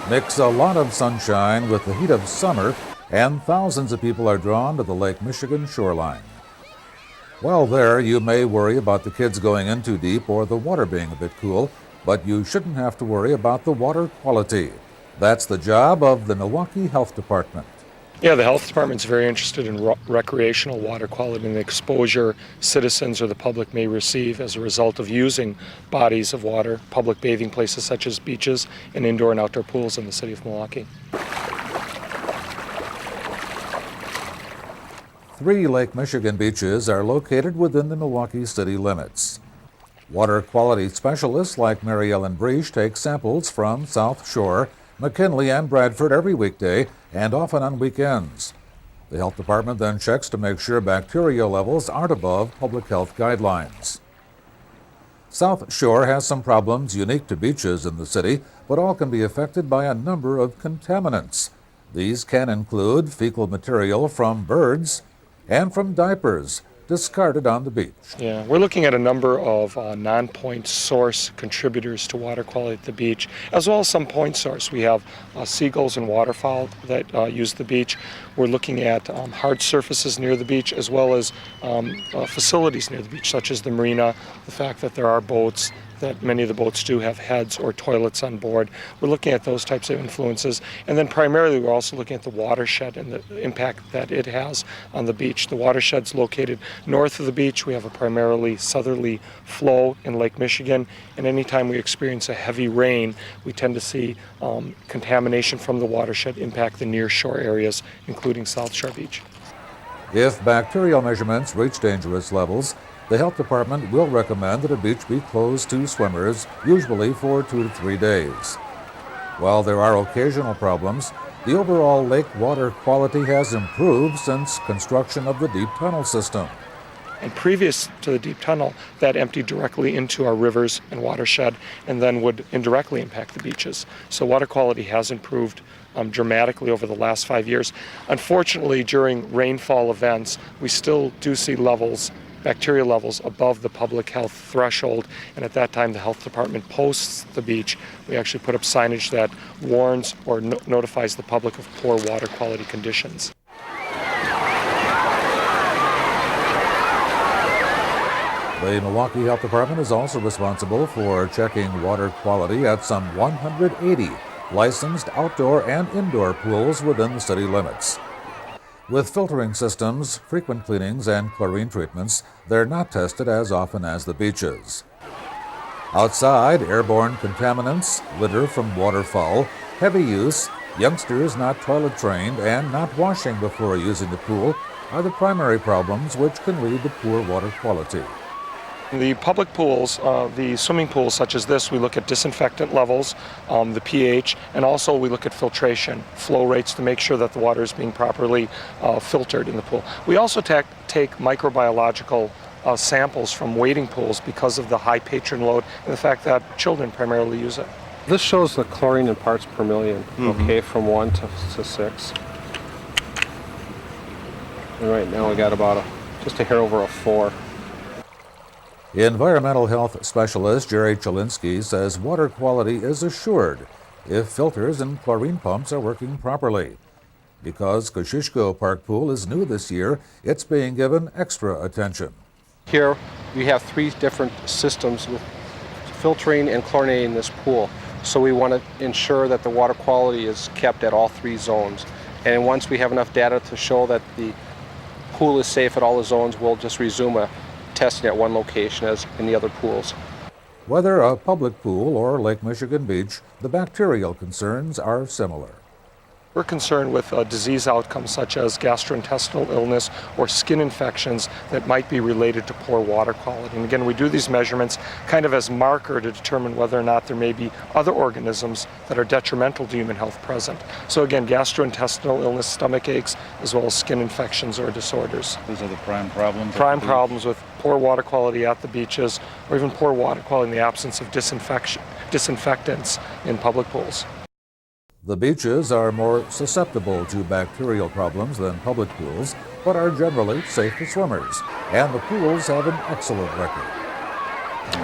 Mix a lot of sunshine with the heat of summer, and thousands of people are drawn to the Lake Michigan shoreline. While there, you may worry about the kids going in too deep or the water being a bit cool, but you shouldn't have to worry about the water quality. That's the job of the Milwaukee Health Department. Yeah, the health department's very interested in recreational water quality and the exposure citizens or the public may receive as a result of using bodies of water, public bathing places such as beaches, and indoor and outdoor pools in the city of Milwaukee. 3 Lake Michigan beaches are located within the Milwaukee city limits. Water quality specialists like Mary Ellen Breach take samples from South Shore, McKinley, and Bradford every weekday and often on weekends. The health department then checks to make sure bacteria levels aren't above public health guidelines. South Shore has some problems unique to beaches in the city, but all can be affected by a number of contaminants. These can include fecal material from birds and from diapers discarded on the beach. Yeah, we're looking at a number of non-point source contributors to water quality at the beach, as well as some point source. We have seagulls and waterfowl that use the beach. We're looking at hard surfaces near the beach, as well as facilities near the beach, such as the marina, the fact that there are boats, that many of the boats do have heads or toilets on board. We're looking at those types of influences. And then primarily we're also looking at the watershed and the impact that it has on the beach. The watershed's located north of the beach. We have a primarily southerly flow in Lake Michigan. And anytime we experience a heavy rain, we tend to see contamination from the watershed impact the near shore areas, including South Shore Beach. If bacterial measurements reach dangerous levels, the health department will recommend that a beach be closed to swimmers, usually for 2 to 3 days. While there are occasional problems, the overall lake water quality has improved since construction of the deep tunnel system. And previous to the deep tunnel, that emptied directly into our rivers and watershed and then would indirectly impact the beaches. So water quality has improved dramatically over the last 5 years. Unfortunately, during rainfall events, we still do see bacteria levels above the public health threshold, and at that time the health department posts the beach. We actually put up signage that warns or notifies the public of poor water quality conditions. The Milwaukee Health Department is also responsible for checking water quality at some 180 licensed outdoor and indoor pools within the city limits. With filtering systems, frequent cleanings, and chlorine treatments, they're not tested as often as the beaches. Outside, airborne contaminants, litter from waterfowl, heavy use, youngsters not toilet trained, and not washing before using the pool are the primary problems which can lead to poor water quality. The public pools, the swimming pools such as this, we look at disinfectant levels, the pH, and also we look at filtration, flow rates to make sure that the water is being properly filtered in the pool. We also take microbiological samples from wading pools because of the high patron load and the fact that children primarily use it. This shows the chlorine in parts per million, okay, from 1 to 6. And right now we got about just a hair over a 4. Environmental health specialist Jerry Chalinsky says water quality is assured if filters and chlorine pumps are working properly. Because Kosciuszko Park Pool is new this year, it's being given extra attention. Here we have 3 different systems with filtering and chlorinating this pool. So we want to ensure that the water quality is kept at all 3 zones. And once we have enough data to show that the pool is safe at all the zones, we'll just resume testing at one location as in the other pools. Whether a public pool or Lake Michigan Beach, the bacterial concerns are similar. We're concerned with disease outcomes such as gastrointestinal illness or skin infections that might be related to poor water quality. And again, we do these measurements kind of as marker to determine whether or not there may be other organisms that are detrimental to human health present. So again, gastrointestinal illness, stomach aches, as well as skin infections or disorders. Those are the prime problems? Prime problems with poor water quality at the beaches, or even poor water quality in the absence of disinfectants in public pools. The beaches are more susceptible to bacterial problems than public pools, but are generally safe for swimmers, and the pools have an excellent record.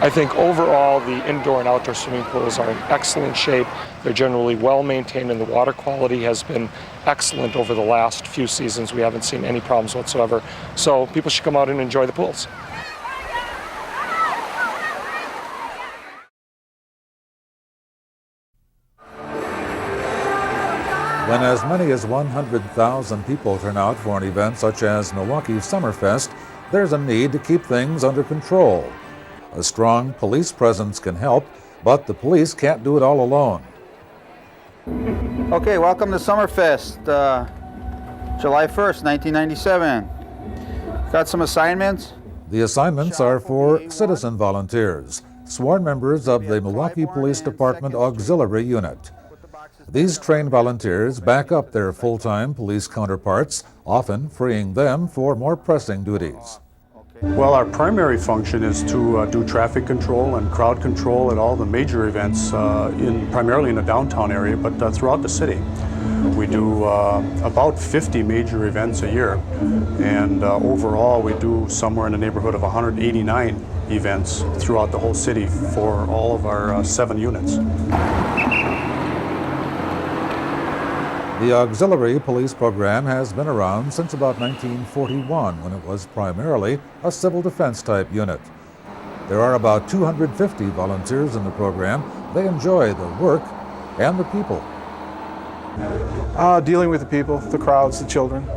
I think overall the indoor and outdoor swimming pools are in excellent shape. They're generally well maintained and the water quality has been excellent over the last few seasons. We haven't seen any problems whatsoever. So people should come out and enjoy the pools. When as many as 100,000 people turn out for an event such as Milwaukee Summerfest, there's a need to keep things under control. A strong police presence can help, but the police can't do it all alone. Okay, welcome to Summerfest, July 1st, 1997. Got some assignments? The assignments are for citizen volunteers, sworn members of the Milwaukee Police Department Auxiliary Unit. These trained volunteers back up their full-time police counterparts, often freeing them for more pressing duties. Well, our primary function is to do traffic control and crowd control at all the major events, primarily in the downtown area, but throughout the city. We do about 50 major events a year, and overall we do somewhere in the neighborhood of 189 events throughout the whole city for all of our 7 units. The auxiliary police program has been around since about 1941, when it was primarily a civil defense type unit. There are about 250 volunteers in the program. They enjoy the work and the people. Dealing with the people, the crowds, the children.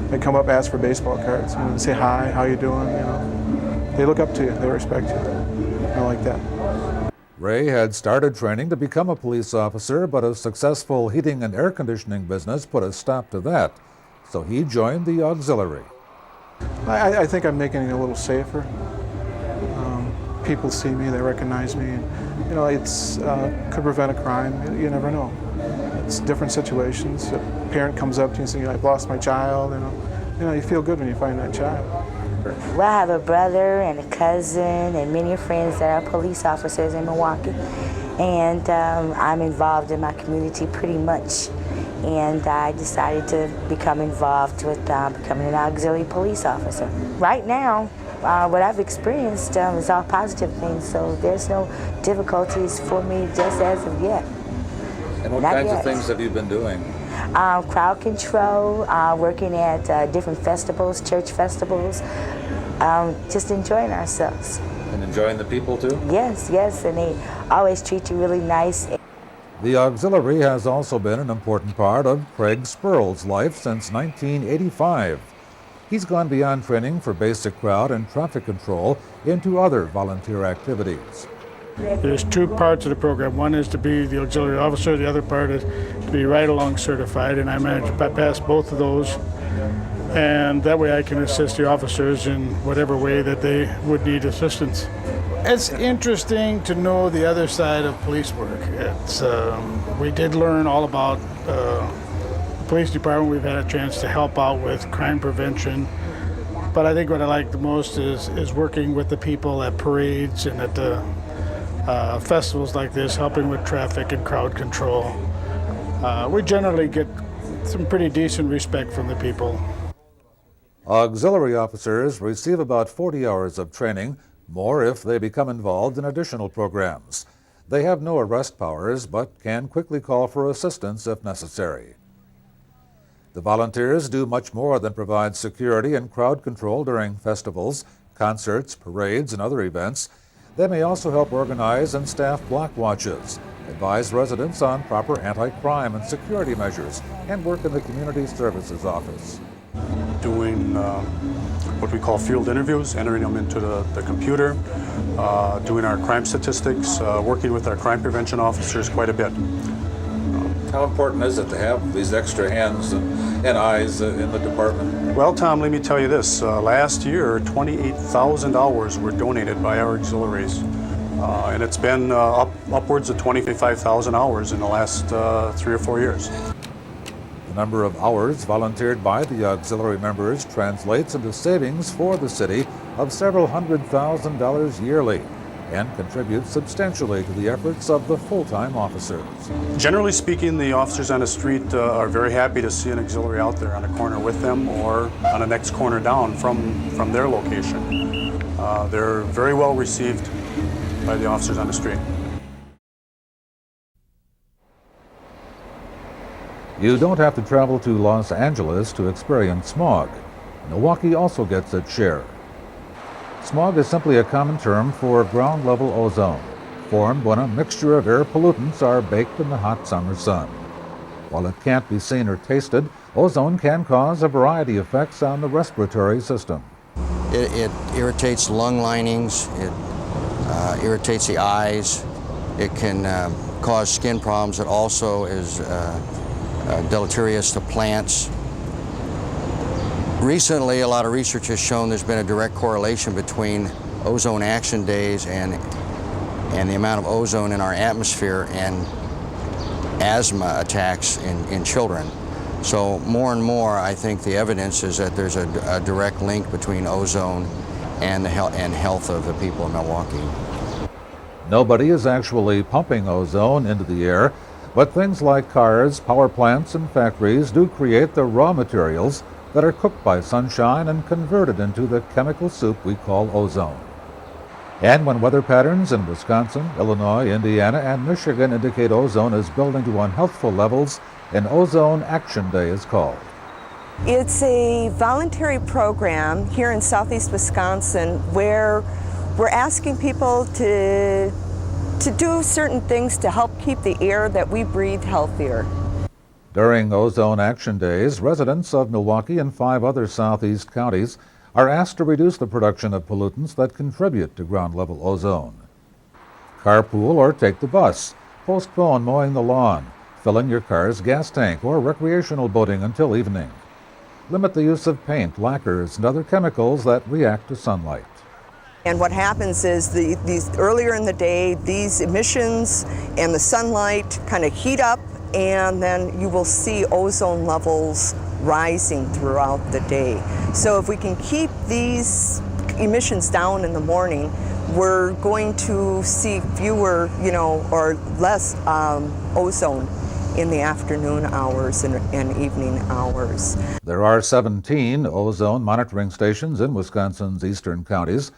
They come up, ask for baseball cards, say hi, how you doing, They look up to you, they respect you. I like that. Ray had started training to become a police officer, but a successful heating and air conditioning business put a stop to that. So he joined the auxiliary. I think I'm making it a little safer. People see me, they recognize me, and it's could prevent a crime. You never know. It's different situations. A parent comes up to you and says, "I've lost my child." You feel good when you find that child. Well, I have a brother and a cousin and many friends that are police officers in Milwaukee, and I'm involved in my community pretty much, and I decided to become involved with becoming an auxiliary police officer. Right now, what I've experienced is all positive things, so there's no difficulties for me just as of yet. And what kinds of things have you been doing? Crowd control, working at different festivals, church festivals, just enjoying ourselves. And enjoying the people too? Yes, and they always treat you really nice. The auxiliary has also been an important part of Craig Spurl's life since 1985. He's gone beyond training for basic crowd and traffic control into other volunteer activities. There's 2 parts of the program. One is to be the auxiliary officer. The other part is to be ride-along certified, and I managed to pass both of those. And that way I can assist the officers in whatever way that they would need assistance. It's interesting to know the other side of police work. We did learn all about the police department. We've had a chance to help out with crime prevention. But I think what I like the most is working with the people at parades and at the festivals like this, helping with traffic and crowd control. We generally get some pretty decent respect from the people. Auxiliary officers receive about 40 hours of training, more if they become involved in additional programs. They have no arrest powers, but can quickly call for assistance if necessary. The volunteers do much more than provide security and crowd control during festivals, concerts, parades, and other events. They may also help organize and staff block watches, advise residents on proper anti-crime and security measures, and work in the Community Services Office. Doing what we call field interviews, entering them into the computer, doing our crime statistics, working with our crime prevention officers quite a bit. How important is it to have these extra hands and eyes in the department? Well, Tom, let me tell you this. Last year, 28,000 hours were donated by our auxiliaries. And it's been upwards of 25,000 hours in the last 3 or 4 years. The number of hours volunteered by the auxiliary members translates into savings for the city of several $100,000 yearly and contributes substantially to the efforts of the full-time officers. Generally speaking, the officers on the street are very happy to see an auxiliary out there on a corner with them or on the next corner down from their location. They're very well received by the officers on the street. You don't have to travel to Los Angeles to experience smog. Milwaukee also gets its share. Smog is simply a common term for ground-level ozone, formed when a mixture of air pollutants are baked in the hot summer sun. While it can't be seen or tasted, ozone can cause a variety of effects on the respiratory system. It irritates lung linings, it irritates the eyes, it can cause skin problems. It also is deleterious to plants. Recently, a lot of research has shown there's been a direct correlation between ozone action days and the amount of ozone in our atmosphere and asthma attacks in children. So more and more, I think the evidence is that there's a direct link between ozone and the health of the people in Milwaukee. Nobody is actually pumping ozone into the air, but things like cars, power plants, and factories do create the raw materials that are cooked by sunshine and converted into the chemical soup we call ozone. And when weather patterns in Wisconsin, Illinois, Indiana, and Michigan indicate ozone is building to unhealthful levels, an Ozone Action Day is called. It's a voluntary program here in southeast Wisconsin where we're asking people to do certain things to help keep the air that we breathe healthier. During Ozone Action Days, residents of Milwaukee and 5 other southeast counties are asked to reduce the production of pollutants that contribute to ground-level ozone. Carpool or take the bus. Postpone mowing the lawn. Fill in your car's gas tank or recreational boating until evening. Limit the use of paint, lacquers, and other chemicals that react to sunlight. And what happens is these earlier in the day, these emissions and the sunlight kind of heat up, and then you will see ozone levels rising throughout the day. So if we can keep these emissions down in the morning, we're going to see fewer, or less ozone in the afternoon hours and evening hours. There are 17 ozone monitoring stations in Wisconsin's eastern counties,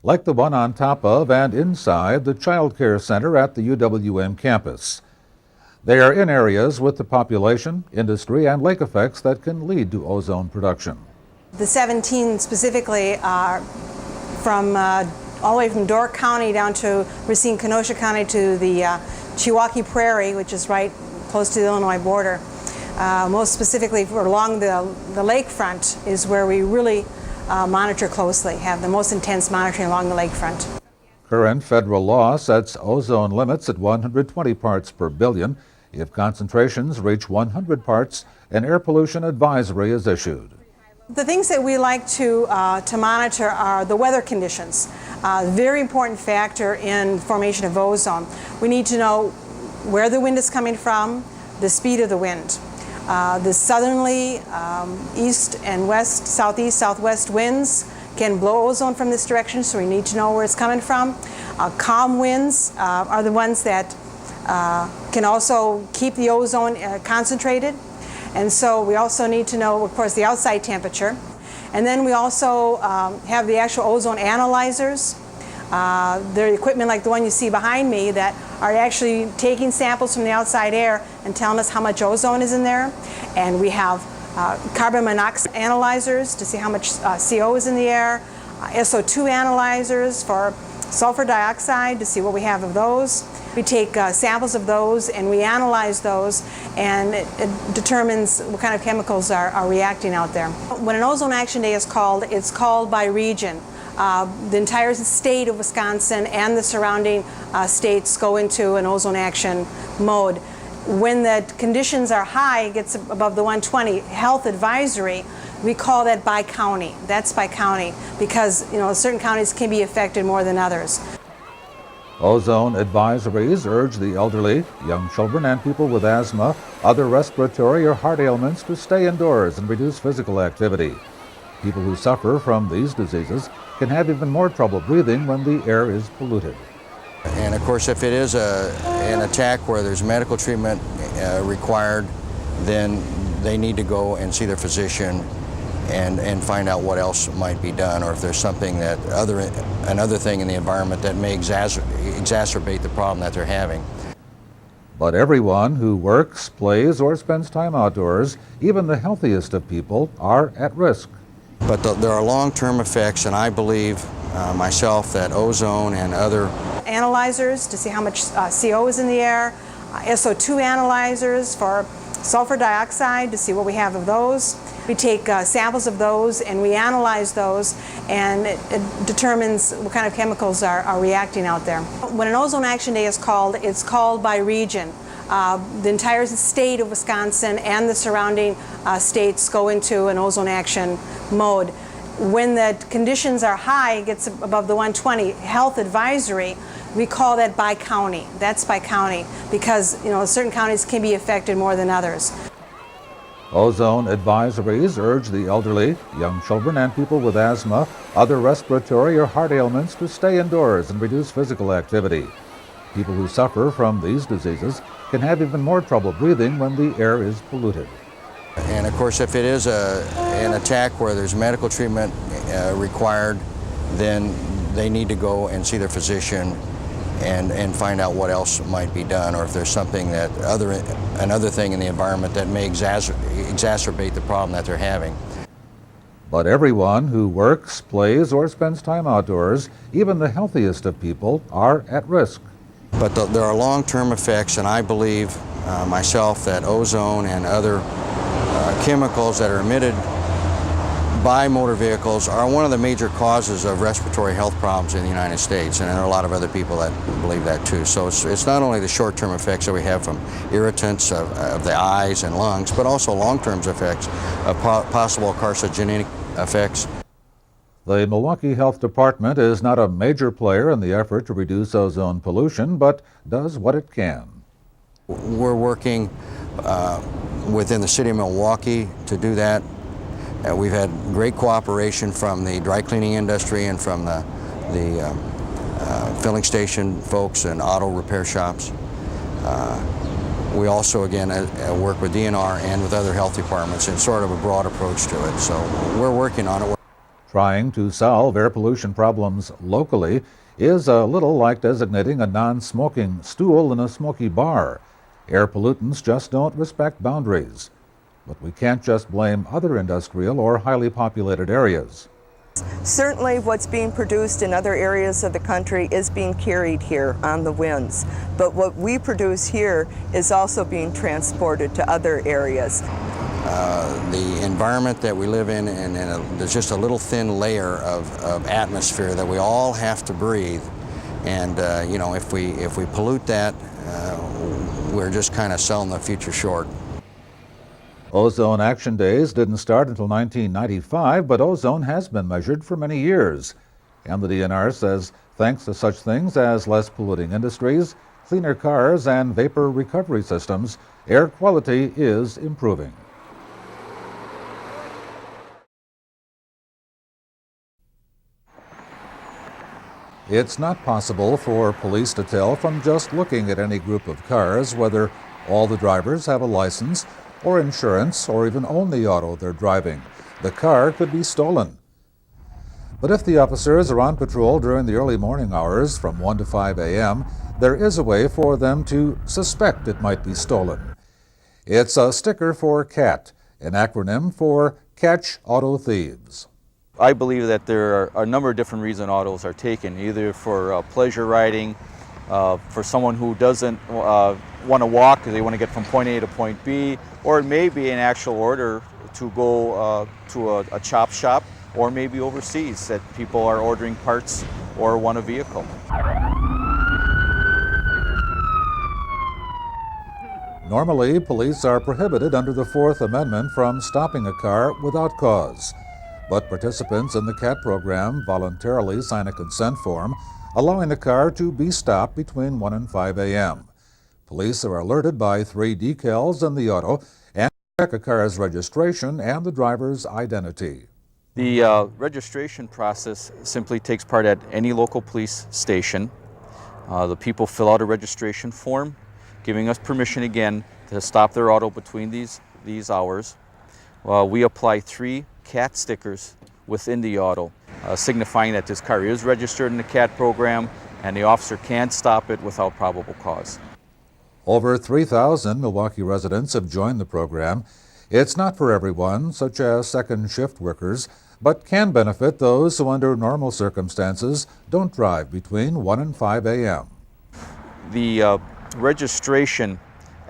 like the one on top of and inside the Child Care Center at the UWM campus. They are in areas with the population, industry, and lake effects that can lead to ozone production. The 17 specifically are from all the way from Door County down to Racine-Kenosha County to the Chiwaukee Prairie, which is right close to the Illinois border. Most specifically along the lakefront is where we really monitor closely, have the most intense monitoring along the lakefront. Current federal law sets ozone limits at 120 parts per billion. If concentrations reach 100 parts, an air pollution advisory is issued. The things that we like to monitor are the weather conditions. Very important factor in formation of ozone. We need to know where the wind is coming from, the speed of the wind. The southerly, east and west, southeast, southwest winds can blow ozone from this direction, so we need to know where it's coming from. Calm winds are the ones that can also keep the ozone concentrated. And so we also need to know, of course, the outside temperature. And then we also have the actual ozone analyzers. They're equipment like the one you see behind me that are actually taking samples from the outside air and telling us how much ozone is in there. And we have carbon monoxide analyzers to see how much CO is in the air, SO2 analyzers for sulfur dioxide to see what we have of those. We take samples of those and we analyze those, and it determines what kind of chemicals are reacting out there. When an Ozone Action Day is called, it's called by region. The entire state of Wisconsin and the surrounding states go into an ozone action mode. When the conditions are high, it gets above the 120 health advisory, we call that by county. That's by county because certain counties can be affected more than others. Ozone advisories urge the elderly, young children, and people with asthma, other respiratory or heart ailments to stay indoors and reduce physical activity. People who suffer from these diseases can have even more trouble breathing when the air is polluted. And of course, if it is an attack where there's medical treatment required, then they need to go and see their physician and find out what else might be done, or if there's something that another thing in the environment that may exacerbate the problem that they're having. But everyone who works, plays, or spends time outdoors, even the healthiest of people, are at risk. But there are long-term effects, and I believe myself that ozone and other analyzers to see how much CO is in the air, SO2 analyzers for sulfur dioxide to see what we have of those. We take samples of those and we analyze those, and it determines what kind of chemicals are reacting out there. When an Ozone Action Day is called, it's called by region. The entire state of Wisconsin and the surrounding states go into an ozone action mode. When the conditions are high, it gets above the 120 health advisory, we call that by county. That's by county because certain counties can be affected more than others. Ozone advisories urge the elderly, young children, and people with asthma, other respiratory or heart ailments to stay indoors and reduce physical activity. People who suffer from these diseases can have even more trouble breathing when the air is polluted. And of course, if it is an attack where there's medical treatment required, then they need to go and see their physician and find out what else might be done, or if there's something that another thing in the environment that may exacerbate the problem that they're having. But everyone who works, plays, or spends time outdoors, even the healthiest of people, are at risk. But there are long-term effects, and I believe myself that ozone and other chemicals that are emitted by motor vehicles are one of the major causes of respiratory health problems in the United States, and there are a lot of other people that believe that too. So it's not only the short-term effects that we have from irritants of the eyes and lungs, but also long-term effects of possible carcinogenic effects. The Milwaukee Health Department is not a major player in the effort to reduce ozone pollution, but does what it can. We're working within the city of Milwaukee to do that. We've had great cooperation from the dry cleaning industry and from the filling station folks and auto repair shops. We also, again, work with DNR and with other health departments in sort of a broad approach to it. So we're working on it. Trying to solve air pollution problems locally is a little like designating a non-smoking stool in a smoky bar. Air pollutants just don't respect boundaries. But we can't just blame other industrial or highly populated areas. Certainly what's being produced in other areas of the country is being carried here on the winds. But what we produce here is also being transported to other areas. The environment that we live in, and there's just a little thin layer of atmosphere that we all have to breathe. And if we pollute that, we're just kind of selling the future short. Ozone Action Days didn't start until 1995, but ozone has been measured for many years. And the DNR says thanks to such things as less polluting industries, cleaner cars, and vapor recovery systems, air quality is improving. It's not possible for police to tell from just looking at any group of cars whether all the drivers have a license or insurance, or even own the auto they're driving. The car could be stolen. But if the officers are on patrol during the early morning hours from 1 to 5 a.m., there is a way for them to suspect it might be stolen. It's a sticker for CAT, an acronym for Catch Auto Thieves. I believe that there are a number of different reasons autos are taken, either for pleasure riding, for someone who doesn't want to walk because they want to get from point A to point B, or it may be an actual order to go to a chop shop, or maybe overseas that people are ordering parts or want a vehicle. Normally, police are prohibited under the Fourth Amendment from stopping a car without cause. But participants in the CAT program voluntarily sign a consent form allowing the car to be stopped between 1 and 5 a.m. Police are alerted by 3 decals in the auto and check a car's registration and the driver's identity. The registration process simply takes part at any local police station. The people fill out a registration form, giving us permission again to stop their auto between these hours. We apply 3 CAT stickers within the auto, signifying that this car is registered in the CAT program and the officer can stop it without probable cause. Over 3,000 Milwaukee residents have joined the program. It's not for everyone, such as second shift workers, but can benefit those who under normal circumstances don't drive between 1 and 5 a.m. The registration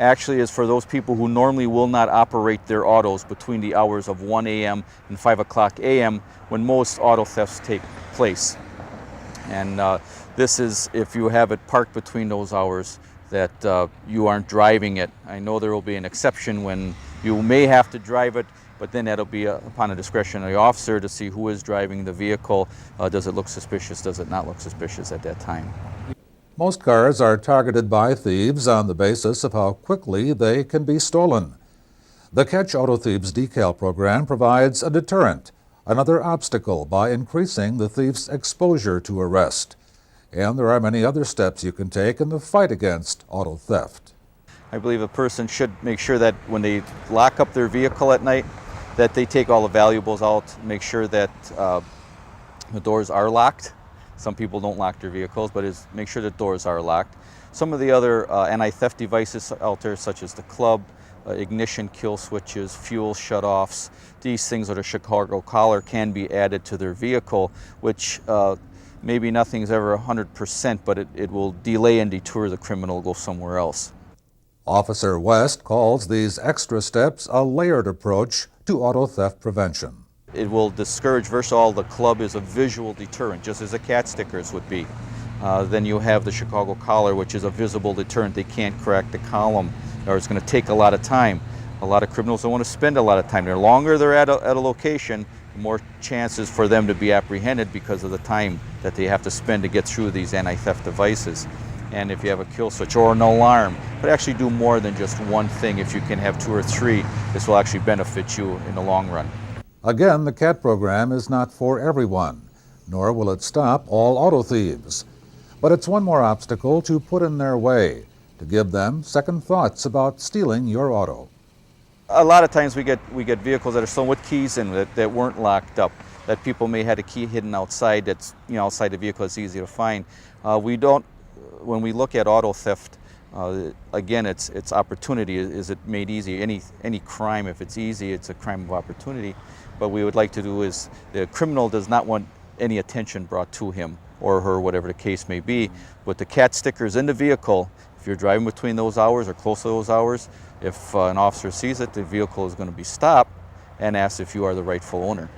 actually is for those people who normally will not operate their autos between the hours of 1 a.m. and 5 o'clock a.m. when most auto thefts take place. And this is if you have it parked between those hours that you aren't driving it. I know there will be an exception when you may have to drive it, but then that'll be upon the discretion of the officer to see who is driving the vehicle. Does it look suspicious? Does it not look suspicious at that time? Most cars are targeted by thieves on the basis of how quickly they can be stolen. The Catch Auto Thieves decal program provides a deterrent, another obstacle by increasing the thief's exposure to arrest. And there are many other steps you can take in the fight against auto theft. I believe a person should make sure that when they lock up their vehicle at night, that they take all the valuables out, make sure that the doors are locked. Some people don't lock their vehicles, but make sure the doors are locked. Some of the other anti-theft devices out there, such as the club, ignition kill switches, fuel shutoffs, these things with a Chicago collar can be added to their vehicle, which maybe nothing's ever 100%, but it will delay and deter the criminal to go somewhere else. Officer West calls these extra steps a layered approach to auto theft prevention. It will discourage, first of all, the club is a visual deterrent, just as the CAT stickers would be. Then you have the Chicago collar, which is a visible deterrent. They can't crack the column, or it's going to take a lot of time. A lot of criminals don't want to spend a lot of time. The longer they're at a location, the more chances for them to be apprehended because of the time that they have to spend to get through these anti-theft devices. And if you have a kill switch or an alarm, but actually do more than just one thing. If you can have 2 or 3, this will actually benefit you in the long run. Again, the CAT program is not for everyone, nor will it stop all auto thieves. But it's one more obstacle to put in their way, to give them second thoughts about stealing your auto. A lot of times we get vehicles that are stolen with keys in that weren't locked up, that people may have a key hidden outside that's outside the vehicle, it's easy to find. When we look at auto theft, again, it's opportunity. Is it made easy? Any crime, if it's easy, it's a crime of opportunity. What we would like to do is the criminal does not want any attention brought to him or her, whatever the case may be. With the CAT stickers in the vehicle, if you're driving between those hours or close to those hours, if an officer sees it, the vehicle is going to be stopped and asked if you are the rightful owner.